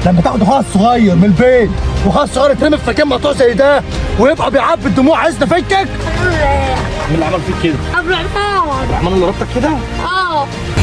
لما تاخد اخوها الصغير من البيت واخوها الصغير يترمي في مكان مقطوع زي ده ويبقى بيعبي الدموع عايز تفكك؟ مين اللي عمل فيك كده؟ عبد الرحمن. الرحمن اللي ربطك كده؟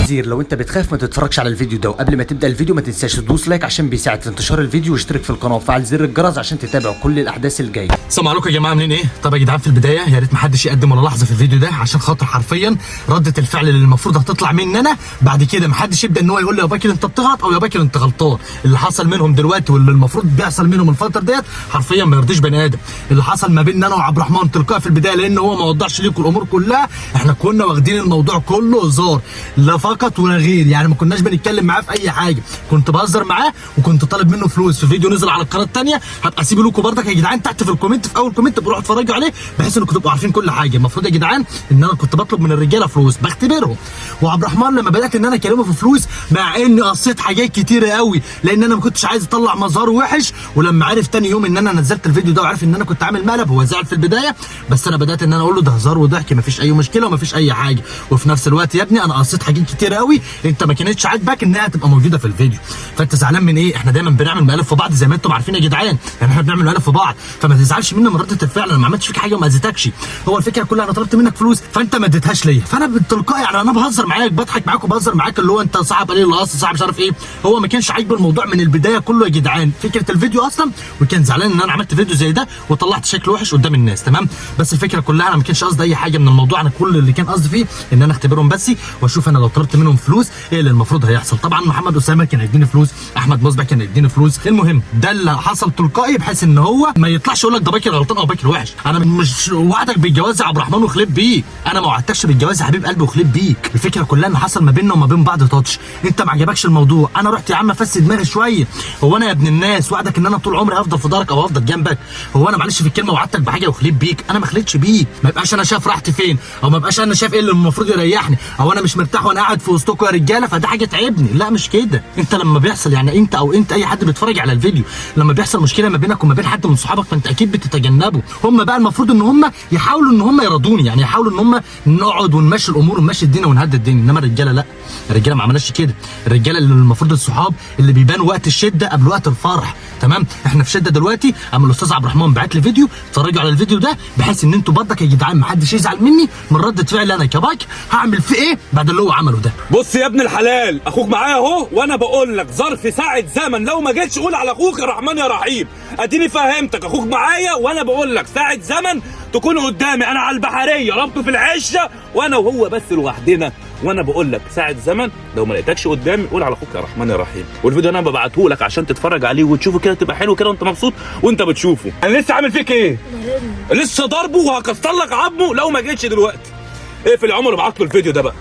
لو انت بتخاف ما تتفرجش على الفيديو ده، وقبل ما تبدا الفيديو ما تنساش تدوس لايك عشان بيساعد في انتشار الفيديو، واشترك في القناه وفعل زر الجرس عشان تتابع كل الاحداث الجايه. السلام عليكم يا جماعه، عاملين ايه؟ طب يا جدعان في البدايه يا ريت ما حدش يقدم ولا لحظه في الفيديو ده، عشان خاطر حرفيا رده الفعل اللي المفروض هتطلع مني انا بعد كده ما حدش يبدا ان هو يقول لي يا باكر انت بتغلط او يا باكر انت غلطان. اللي حصل منهم دلوقتي واللي المفروض بيحصل منهم الفتره ديت حرفيا ما يرضيش بني ادم. اللي حصل ما بيننا انا وعبد الرحمن تلقائي في البدايه، لان هو ما وضحش ليكم الامور كلها. احنا كنا واخدين الموضوع كله هزار لا فقط ولا غير، يعني ما كناش بنتكلم معاه في اي حاجه، كنت بهزر معاه وكنت طالب منه فلوس في فيديو نزل على القناه الثانيه. هبقى اسيبه لكم برضك يا جدعان تحت في الكومنت، في اول كومنت بروحوا اتفرجوا عليه بحيث انكم تبقوا عارفين كل حاجه. المفروض يا جدعان ان انا كنت بطلب من الرجاله فلوس بختبرهم، وعبد الرحمن لما بدات ان انا اكلمه في فلوس مع اني قصيت حاجات كتيره قوي لان انا ما كنتش عايز اطلع مظهره وحش، ولما عرف تاني يوم ان انا نزلت الفيديو ده وعرف ان انا كنت عامل مقلب هو زعل في البدايه، بس انا بدات ان انا اقول له ده هزار وضحك مفيش اي مشكله ومفيش اي حاجه. وفي نفس الوقت يا ابني انا قصيت حاجات كتيره قوي انت ما كانتش عاجبك انها تبقى موجوده في الفيديو، فانت زعلان من ايه؟ احنا دايما بنعمل مقالب في بعض زي ما انتم عارفين يا جدعان، يعني احنا بنعمل مقالب في بعض، فما تزعلش مني من رده الفعل. انا ما عملتش فيك حاجه وما اذيتكش، هو الفكره كلها انا طلبت منك فلوس فانت ما اديتهاش ليا، فانا بالتلقائي يعني انا بهزر معاك بضحك معاك وبهزر معاك اللي هو انت صاحب قليل الاصل صاحب مش عارف ايه. هو ما كانش عاجبه الموضوع من البدايه كله يا جدعان، فكره الفيديو اصلا، وكان زعلان ان انا عملت فيديو زي ده وطلعت شكل وحش قدام الناس تمام. بس الفكره كلها انا ما كانش قصدي اي حاجه من الموضوع، انا كل اللي كان قصدي فيه ان انا اختبرهم بس واشوف انا لو طلبت منهم فلوس ايه اللي المفروض هيحصل. طبعا محمد اسامه كان هيديني فلوس، احمد مصبح كان هيديني فلوس، المهم ده اللي حصل تلقائي بحيث ان هو ما يطلعش يقول لك ده باكر غلطان او باكر وحش. انا مش وعدك بالجواز يا عبد الرحمن وخليت بيك، انا ما وعدتكش بالجواز يا حبيب قلبي وخليت بيك. الفكره كلها ان حصل ما بيننا وما بين بعض تاتش، انت ما عجبكش الموضوع، انا رحت يا عم افسد دماغي شويه. هو انا يا ابن الناس وعدك ان انا طول عمري هفضل في دارك او هفضل جنبك؟ هو انا معلش في الكلمه وعدتك بحاجه وخليت بيك؟ انا ما خليتش بيك، ما يبقاش انا شايف راحتي فين او ما يبقاش انا شايف ايه اللي المفروض يريحني او انا مش مرتاح وانا قاعد في وسطكم يا رجاله فده حاجه تعبني. لا مش كده، انت لما بيحصل يعني انت او انت اي حد بيتفرج على الفيديو لما بيحصل مشكله ما بينك وما بين حد من صحابك فانت اكيد بتتجنبه. هم بقى المفروض ان هم يحاولوا ان هم يرضوني، يعني يحاولوا ان هم نقعد ونمشي الامور ونمشي الدنيا ونهدي الدنيا، انما الرجاله لا، الرجاله ما عملناش كده. الرجاله اللي المفروض الصحاب اللي بيبان وقت الشده قبل وقت الفرح تمام. احنا في شده دلوقتي، اما الاستاذ عبد الرحمن بعت لي فيديو اتفرجوا على الفيديو ده بحيث ان انتوا برضك يا جدعان ما حدش يزعل مني من رده فعل انا كباك هعمل فيه ايه بعد اللي هو عمله ده. بص يا ابن الحلال، اخوك معايا اهو، وانا بقول لك ظرف ساعه زمن لو ما جيتش قول على اخوك يا رحمن يا رحيم. اديني فهمتك، اخوك معايا وانا بقول لك ساعه زمن تكون قدامي انا على البحريه ربطه في العشه وانا وهو بس لوحدنا، وانا بقول لك ساعه زمن لو ما لقيتكش قدامي قول على اخوك يا رحمن يا رحيم. والفيديو انا ببعته لك عشان تتفرج عليه وتشوفه كده تبقى حلو كده وانت مبسوط وانت بتشوفه. انا لسه عامل فيك ايه؟ لسه ضربه وهكسر لك عظمه لو ما جيتش دلوقتي. اقفل يا عمر وابعت له الفيديو ده بقى.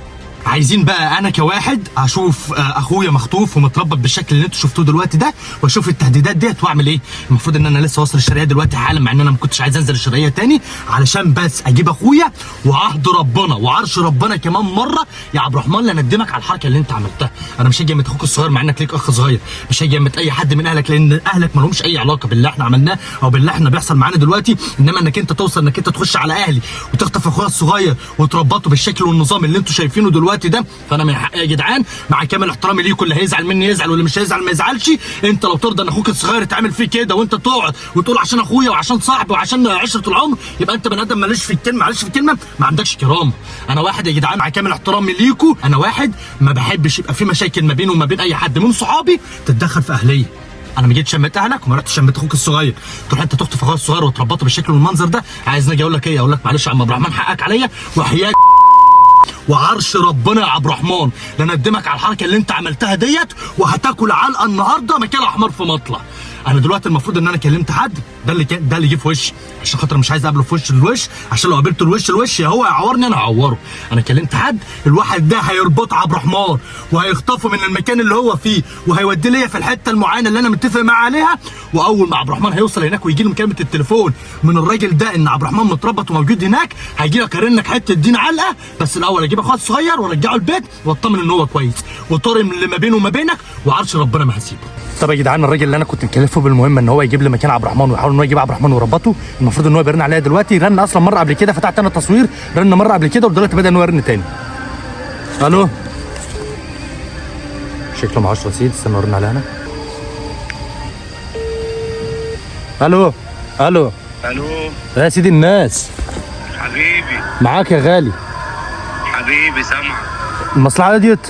عايزين بقى انا كواحد اشوف اخويا مخطوف ومتربط بالشكل اللي انتوا شفتوه دلوقتي ده واشوف التهديدات ديت واعمل ايه. المفروض ان انا لسه واصل الشرقيه دلوقتي حالا مع ان انا ما كنتش عايز انزل الشرقيه تاني علشان بس اجيب اخويا وعهد ربنا وعرش ربنا كمان مره يا عبد الرحمن لا ندمك على الحركه اللي انت عملتها. انا مش هاجي امت اخوك الصغير مع انك ليك اخ صغير، مش هاجي امت اي حد من اهلك لان اهلك ما لهمش اي علاقه باللي احنا عملناه او باللي احنا بيحصل معانا دلوقتي، انما انك انت توصل انك انت تخش على اهلي وتخطف اخويا الصغير وتربطه بالشكل والنظام اللي انتوا شايفينه دلوقتي ده، فانا من حقي يا جدعان مع كامل احترامي ليكم اللي هيزعل مني يزعل واللي مش هيزعل ما يزعلش. انت لو ترضى ان اخوك الصغير يتعمل فيه كده وانت تقعد وتقول عشان اخويا وعشان صاحبي وعشان عشره العمر يبقى انت بني ادم ماليش في الكلمه معلش في الكلمه ما عندكش كرامه. انا واحد يا جدعان مع كامل احترامي ليكم، انا واحد ما بحبش يبقى في مشاكل ما بينه وما بين اي حد من صحابي تتدخل في اهليه. انا ما جيتش شميت اهلك وما رحتش شميت اخوك الصغير، تروح انت تخطف اخويا الصغير وتربطه بالشكل والمنظر ده. عايز اجي اقول لك ايه؟ اقول لك معلش يا عم عبد الرحمن حقك عليا وحياك وعرش ربنا يا عبد الرحمن لندمك على الحركه اللي انت عملتها ديت وهتاكل علقه النهارده مكان احمر في مطلع. انا دلوقتي المفروض ان انا كلمت حد ده اللي جه في وشي عشان خاطر مش عايز اقابله في وش الوش، عشان لو قابلته الوش الوش يا هو يعورني انا هعوره. انا كلمت حد، الواحد ده هيربط عبد الرحمن وهيخطفه من المكان اللي هو فيه وهيوديه ليا في الحته المعينه اللي انا متفق معاه عليها، واول ما عبد الرحمن هيوصل هناك ويجي له مكالمه التليفون من الراجل ده ان عبد الرحمن متربط وموجود هناك هيجي لك ارنك حته دين علقه. بس الاول اجيب اخويا الصغير وارجعه البيت واطمن ان هو كويس وطارم اللي ما بينه وما بينك وعرش ربنا ما هسيبه. طب يا جدعان الراجل اللي انا كنت مكلفه بالمهمه ان هو يجيب لي مكان عبد الرحمن ويحاول ان هو يجيب عبد الرحمن ويربطه، المفروض ان هو بيرن عليا دلوقتي. رن اصلا مره قبل كده، فتحت انا التصوير رن مره قبل كده ودلوقتي بدا ان هو يرن تاني. الو شكله معاش رصيد، استنى ارن عليه انا. الو الو الو يا سيدي الناس، حبيبي معاك يا غالي. حبيبي سامعك. المصلحه ديت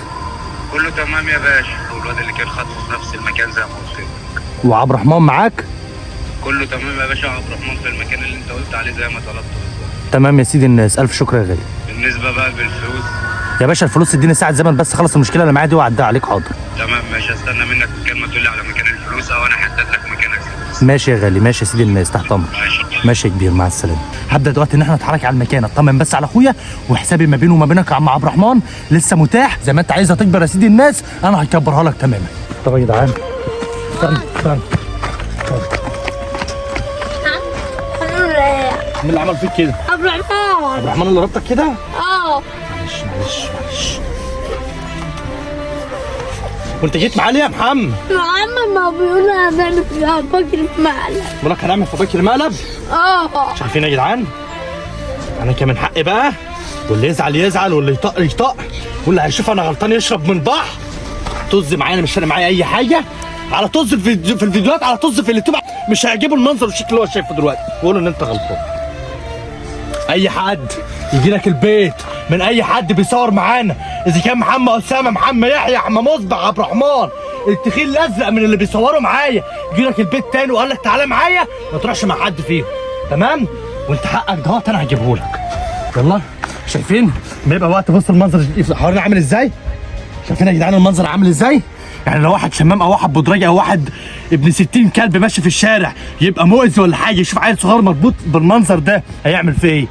كله تمام يا باشا، والواد اللي كان خاطفه في نفس المكان زي ما قلت لك. وعبد الرحمن معاك؟ كله تمام يا باشا، عبد الرحمن في المكان اللي انت قلت عليه زي ما طلبت بالظبط. تمام يا سيدي الناس، الف شكر يا غالي. بالنسبه بقى بالفلوس، يا باشا الفلوس اديني ساعه زمن بس خلص المشكله اللي معايا دي واعديها عليك. حاضر تمام ماشي، استنى منك كلمه تقول لي على مكان الفلوس او انا احدد لك مكانك. ماشي يا غالي، ماشي يا سيدي الناس، تحت امرك. ماشي يا كبير، مع السلامه. هبدا دلوقتي ان احنا نتحرك على المكان، اطمن بس على اخويا، وحسابي ما بينه وما بينك يا عم عبد الرحمن لسه متاح. زي ما انت عايزها تكبر يا سيدي الناس انا هكبرها لك تماما. طب يا جدعان استنى استنى، مين اللي عمل فيك كده؟ عبد الرحمن. عبد الرحمن اللي ربطك كده؟ معلش معلش. وانت جيت معايا ليه يا محمد؟ محمد ما بيقول هنعمل فيها فجر في مقلب. بقول لك هنعمل فباكر المقلب. شايفين يا جدعان؟ انا كان من حقي بقى، واللي يزعل يزعل واللي يطق يطق، واللي هيشوف انا غلطان يشرب من البحر. طز معايا، انا مش فارق معايا اي حاجه. على طز في الفيديوهات، على طز في اليوتيوب، مش هيعجبوا المنظر والشكل اللي هو شايفه دلوقتي، وقولوا ان انت غلطان. اي حد يجي لك البيت من اي حد بيصور معانا، اذا كان محمد اسامه، محمد يحيى، احمد مصبح، عبد الرحمن، التخيل الازرق من اللي بيصوروا معايا، يجي لك البيت تاني وقال لك تعالى معايا، ما تروحش مع حد فيهم. تمام؟ وانت حقك دهوت انا هجيبه لك. يلا شايفين؟ ما يبقى وقت بص المنظر حوالينا عامل ازاي؟ شايفين يا جدعان المنظر عامل ازاي؟ يعني لو واحد شمام او واحد بودراجي او واحد ابن 60 كلب ماشي في الشارع يبقى مؤذي ولا حاجه، يشوف عيل صغير مربوط بالمنظر ده هيعمل فيه ايه؟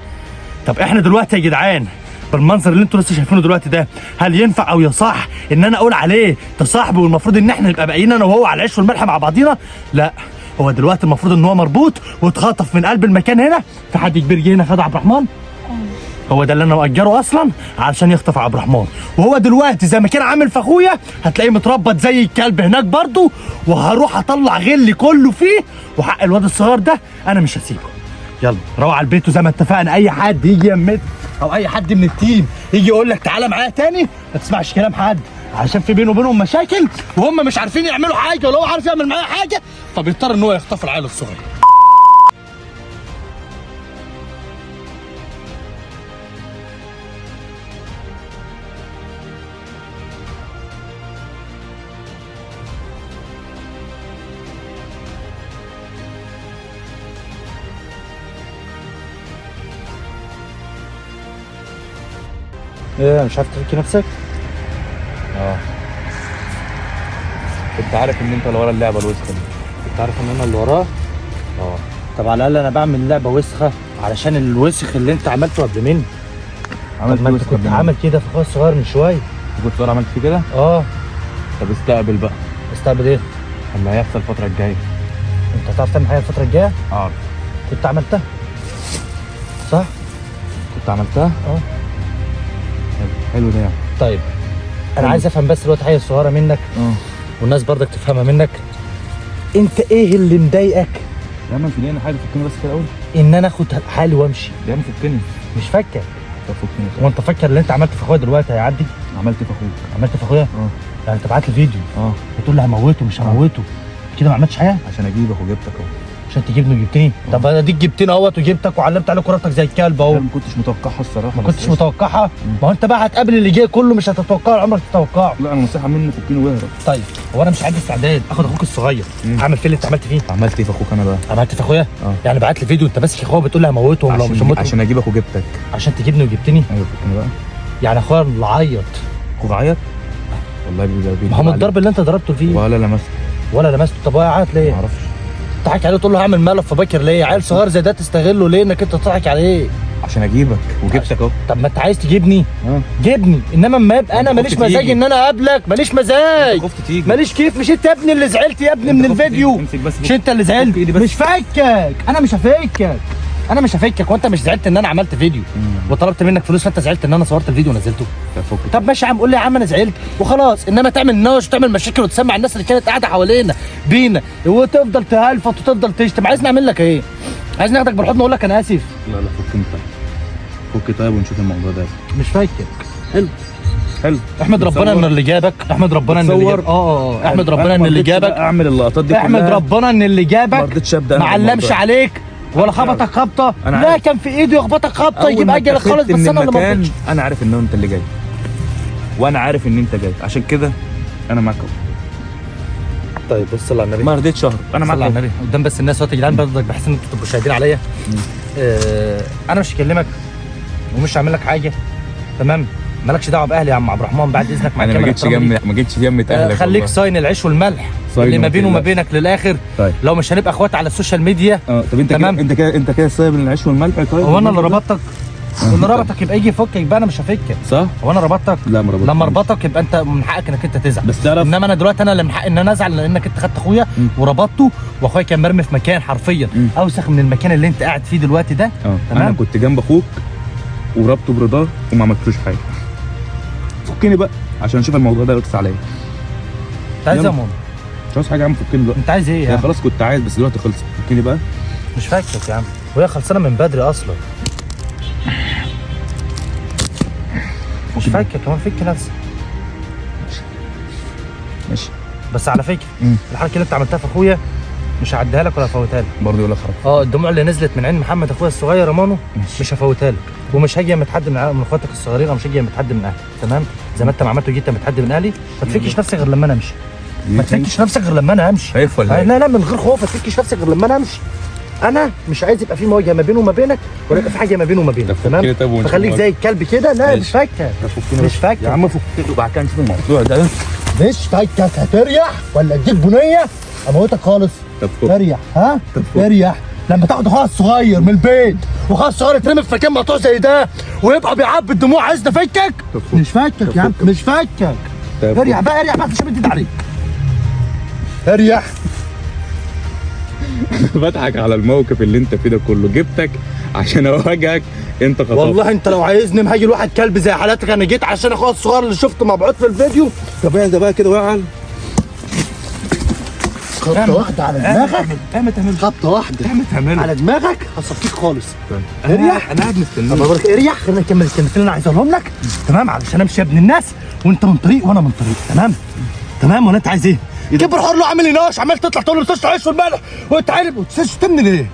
طب احنا دلوقتي يا جدعان بالمنظر اللي انتوا لسه شايفينه دلوقتي ده، هل ينفع او يصح ان انا اقول عليه ده صاحبي والمفروض ان احنا نبقى باقيين انا وهو على العيش والملح مع بعضينا؟ لا، هو دلوقتي المفروض ان هو مربوط واتخطف من قلب المكان هنا. في حد كبير جه هنا خد عبد الرحمن؟ هو ده اللي انا مأجره اصلا علشان يخطف عبد الرحمن، وهو دلوقتي زي ما كان عامل في اخويا هتلاقيه متربط زي الكلب هناك برضه، وهروح اطلع غلي كله فيه، وحق الواد الصغير ده انا مش هسيبه. يلا روح على البيت، وزي ما اتفقنا اي حد يجي يمت او اي حد من التيم يجي يقول لك تعالى معايا تاني ما تسمعش كلام حد، عشان في بينه وبينهم مشاكل وهم مش عارفين يعملوا حاجه، ولو هو عارف يعمل معايا حاجه فبيضطر ان هو يخطف العيل الصغير. ايه مش عارف تفكي نفسك؟ كنت عارف ان انت اللي ورا اللعبه الوسخه دي. كنت عارف ان انا اللي وراه؟ طب على الاقل انا بعمل لعبه وسخه علشان الوسخ اللي انت عملته قبل مني. عملت ما انت وسخ كنت قبل عامل كده في اخويا الصغير من شويه. كنت صغير عملت فيه كده؟ طب استقبل بقى. استقبل ايه؟ اللي هيحصل الفتره الجايه. انت هتعرف تعمل حاجه الفتره الجايه؟ كنت عملتها صح؟ كنت عملتها؟ حلو ده يعني. طيب انا عايز افهم بس دلوقتي حاجه صغيره منك والناس برضك تفهمها منك. انت ايه اللي مضايقك يا عم مش مضايقني حاجه، فكني بس كده اقول ان انا اخد حالي وامشي؟ يا عم فكني. مش فكك. طب فكني. هو انت فاكر اللي انت عملته في اخويا دلوقتي هيعدي؟ عملت في اخوك. عملت في اخويا؟ يعني انت بعت لي فيديو بتقول لي هموته مش هموته كده، ما عملتش حاجه؟ عشان اجيبك وجبتك اهو. عشان تجيبني وجبتني؟ طب اديك جبتني اهوت وجبتك وعلمت عليك ورقتك زي الكلب اهو. ما كنتش متوقعها الصراحه. ما كنتش متوقعها؟ ما هو انت بقى هتقابل اللي جاي كله مش هتتوقعه، عمرك تتوقعه. لا انا نصيحه مني فكني واهرب. طيب هو انا مش عندي استعداد اخد اخوك الصغير اعمل فيه اللي انت عملت فيه. عملت ايه في اخوك انا بقى؟ عملت في اخويا؟ يعني بعت لي فيديو انت ماسك اخويا بتقول لي هموتهم لو مش هموتهم عشان اجيبك وجبتك. عشان تجيبني وجبتني؟ ايوه فكني بقى. يعني اخويا اللي عيط؟ اخوك عيط؟ والله بيجي. ما هو الضرب اللي انت ضربته فيه ولا لمسته ولا لمسته. طب هو عيط ليه؟ ما اعرفش. تضحك عليه تقول له هعمل مقلب في باكر ليه؟ عيل صغير زي ده تستغله ليه انك انت تضحك عليه؟ عشان اجيبك وجبتك اهو. طب ما انت عايز تجيبني جيبني، انما اما يبقى انا ماليش مزاج ان انا اقابلك، ماليش مزاج، خفت تيجي. ماليش كيف. مش انت يا ابني اللي زعلت يا ابني من الفيديو؟ مش انت اللي زعلت؟ مش فاكك، انا مش هفكك، انا مش هفكك. وانت مش زعلت ان انا عملت فيديو وطلبت منك فلوس فانت زعلت ان انا صورت الفيديو ونزلته؟ طب ماشي يا عم قول لي يا عم انا زعلت وخلاص، انما تعمل نوش وتعمل مشاكل وتسمع الناس اللي كانت قاعده حوالينا بينا وتفضل تهلفط وتفضل تشتم. عايز نعمل لك ايه؟ عايز ناخدك بالحضن واقول لك انا اسف؟ لا فك انت. فك طيب ونشوف الموضوع ده. مش فاكك. حلو حلو. احمد ربنا ان اللي جابك، احمد ربنا ان اللي جابك. احمد ربنا ان اللي جابك. اعمل اللقطات دي احمد كلها. ربنا ان اللي ما جابك رضيتش ابدا. ما علمش عليك ولا خبطك خبطه. أنا لا عارف. كان في ايده يخبطك خبطه يجيب ما اجلك خالص، اتخذت بس من انا اللي ما المكان، رضيتش. انا عارف ان انت اللي جاي، وانا عارف ان انت جاي، عشان كده انا معاك اهو. طيب بص على النبي، ما رضيتش اهرب، انا معاك صلى على اهو. النبي قدام بس الناس اهوت يا جدعان، برضك بحس ان انتوا تبقوا شاهدين عليا. انا مش هكلمك ومش هعمل لك حاجه، تمام؟ مالكش دعوه باهلي يا عم عبد الرحمن، بعد اذنك. مع انا ما الكاميرا جيتش جنب اهلك. خليك والله. صاين العيش والملح صاين اللي ما وما بيني وما تقلقش. بينك للاخر. طيب. لو مش هنبقى اخوات على السوشيال ميديا. طب انت تمام. كده انت كده سايب العيش والملح. طيب هو انا اللي ربطتك؟ واللي ربطك يبقى يجي يفكك، يبقى انا مش هفكك. صح؟ هو انا ربطتك؟ لا ما ربطتش. لما اربطك يبقى انت من حقك انك انت تزعل، بس تعرف، انما انا دلوقتي انا اللي من حقي ان انا ازعل، لانك انت خدت اخويا وربطته، واخويا كان مرمي في مكان حرفيا اوسخ من المكان اللي انت قاعد فيه دلوقتي ده. انا كنت جنب اخوك وربطه برضاه وما عملتلوش حاجه. فكني بقى عشان اشوف الموضوع ده يقص عليا. انت عايز يا ماما؟ مش عاوز حاجه يا عم، فكني بقى. انت عايز ايه يا يعني؟ خلاص كنت عايز، بس دلوقتي خلصت. فكني بقى. مش فاكرك يا عم، وهي خلصانه من بدري اصلا. مش فاكر كمان، فك نفسك. ماشي. بس على فكره الحركه اللي انت عملتها في اخويا مش هعديها لك ولا هفوتها لك. برضه يقول لك خلاص. الدموع اللي نزلت من عين محمد اخويا الصغير يا مانو مش هفوتها لك، ومش هاجي متحد من اخواتك الصغيرين، او مش هاجي متحد من اهلي، تمام؟ زي ما انت ما عملت وجيت متحد من اهلي. ما تفكش نفسك غير لما انا امشي. ما تفكش نفسك غير لما انا امشي. خايف ولا ايه؟ لا من غير خوف، ما تفكش نفسك غير لما انا امشي. انا مش عايز يبقى في مواجهه ما بينه وما بينك، ولا يبقى في حاجه ما بينه وما بينك، تمام؟ فخليك زي الكلب كده. لا مش فاكر، مش فاكر يا عم فكني وبعد كده نشوف الموضوع ده. مش فاكك. هتريح ولا اديك بنيه اموتك خالص؟ طب فك. تريح، ها؟ تريح لما تاخد اخويا الصغير من البيت، واخويا الصغير يترمي في مكان مقطوع زي ده، ويبقى بيعبي الدموع. عايز تفكك؟ مش فاكك يا عم، مش فاكك. اريح بقى، اريح بقى، مش هبدد عليك. اريح. بضحك على الموقف اللي انت فيه ده كله، جبتك عشان اواجهك انت خطأت. والله انت لو عايزني مهاجي الواحد كلب زي حالاتك، انا جيت عشان اخويا الصغير اللي شفته مبعوث في الفيديو. طب اهدى بقى كده وقع. خبطه واحده على دماغك. تعمل خبطه واحده على دماغك هصفيك خالص. اريح. انا قاعد مستنيك. طب بقول لك اريح، خلينا نكمل الكلمتين اللي انا عايز اقولهم لك، تمام؟ علشان امشي يا ابن الناس، وانت من طريق وانا من طريق، تمام؟ ولا انت عايز ايه؟ كبر حر له عامل يناش، عمال تطلع تقول له تشرب عيش والملح، وانت عارف تشتمني ليه؟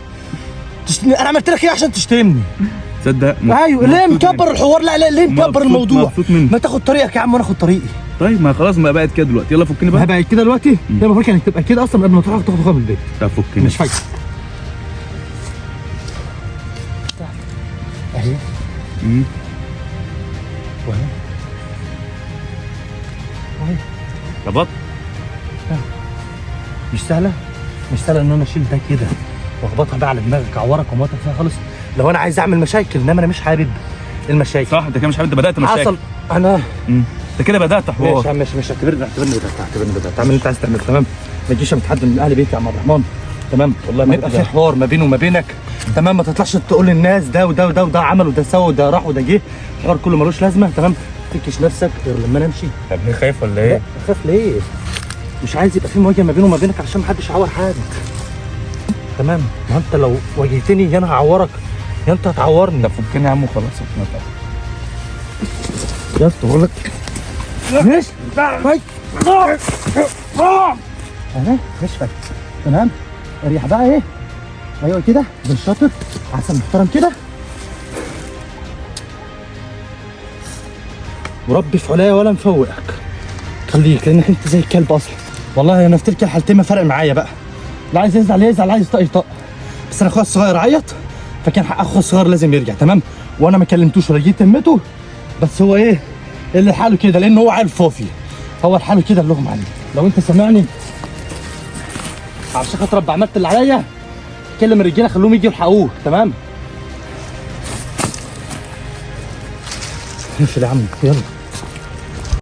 انا عملت لك ايه عشان تشتمني؟ تصدق؟ ايوه ليه مكبر الحوار؟ لا ليه مكبر الموضوع؟ مبسوط منك. ما تاخد طريقك يا عم وانا اخد طريقي. طيب ما خلاص ما بقت كده دلوقتي، يلا فكني بقى. هبقى كده دلوقتي؟ هي المفروض كانت تبقى كده اصلا قبل ما تروح تاخد اخوها من البيت. طب فكني. مش فاكر. اهي وهي ربط. مش سهله ان انا اشيل ده كده واخبطها بقى على دماغك، اعورك وموتك فيها خالص. لو انا عايز اعمل مشاكل، انما انا مش حابب المشاكل. صح، انت كده مش حابب، انت بدات مشاكل. حصل انا انت كده بدات حوار. ماشي يا عم، مش اعتبرني بدات اعمل اللي انت عايز تعمل، تمام؟ ما تجيش متحد من اهل بيتي يا عم عبد الرحمن، تمام؟ والله ما يبقى في حوار ما بينه وما بينك، تمام؟ ما تطلعش تقول للناس ده وده وده وده عمل وده سوى وده راح وده جه، الحوار كله ملوش لازمه، تمام؟ ما تفكش نفسك غير لما انا امشي. طب ليه خايف ولا ايه؟ اخاف ليه؟ مش عايز يبقى في مواجهه ما بينه وما بينك عشان محدش يعور حد، تمام؟ ما انت لو واجهتني يا انا هعورك يا انت هتعورني. طب فكني يا عم وخلاص. يا اسطى بقول لك مش فايت انا مش فايت، تمام؟ اريح بقى. ايه ايوه كده بالشاطر، عسل محترم كده، وربي في علايا ولا مفوقك، خليك لانك انت زي الكلب اصلا. والله انا في تلك الحالتين ما فرق معايا بقى، لا عايز يزعل يزعل، عايز يطق يطق، بس انا اخويا الصغير عيط، فكان حق اخويا الصغير لازم يرجع، تمام؟ وانا ما كلمتوش ولا جيت تمته، بس هو ايه اللي حاله كده، لان هو عيل فوفي، هو حاله كده اللي هم عليه. لو انت سامعني عشان خاطر رب عملت اللي عليا، كلم الرجاله خلوهم يجوا يلحقوه، تمام؟ ماشي يا عم، يلا.